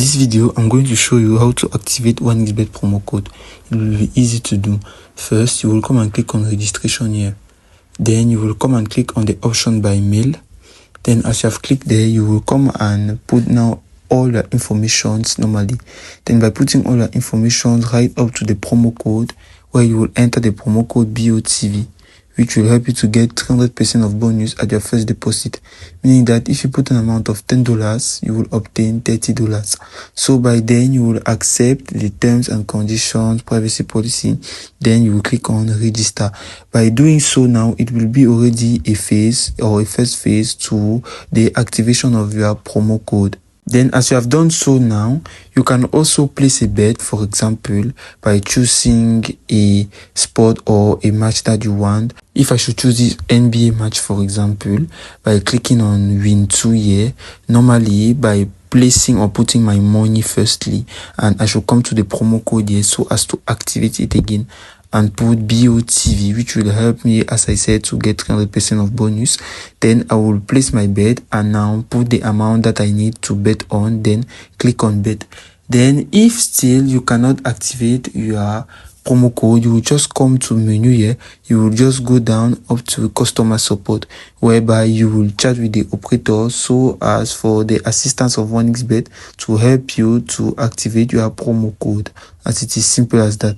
this video, I'm going to show you how to activate 1xBet promo code. It will be easy to do. First, you will come and click on registration here. Then you will come and click on the option by mail. Then as you have clicked there, you will come and put now all the informations normally. Then by putting all the information right up to the promo code, where you will enter the promo code BOTV, which will help you to get 300% of bonus at your first deposit. Meaning that if you put an amount of $10, you will obtain $30. So by then you will accept the terms and conditions, privacy policy. Then you will click on register. By doing so now, it will be already a phase or a first phase to the activation of your promo code. Then as you have done so now, you can also place a bet, for example, by choosing a sport or a match that you want. If I should choose this NBA match, for example, by clicking on win 2 here, normally by placing or putting my money firstly, and I should come to the promo code here so as to activate it again and put BOTV, which will help me, as I said, to get 300% of bonus. Then I will place my bet and now put the amount that I need to bet on, then click on bet. Then if still you cannot activate your promo code, you will just come to menu here. You will just go down up to customer support, whereby you will chat with the operator so as for the assistance of 1xBet to help you to activate your promo code, as it is simple as that.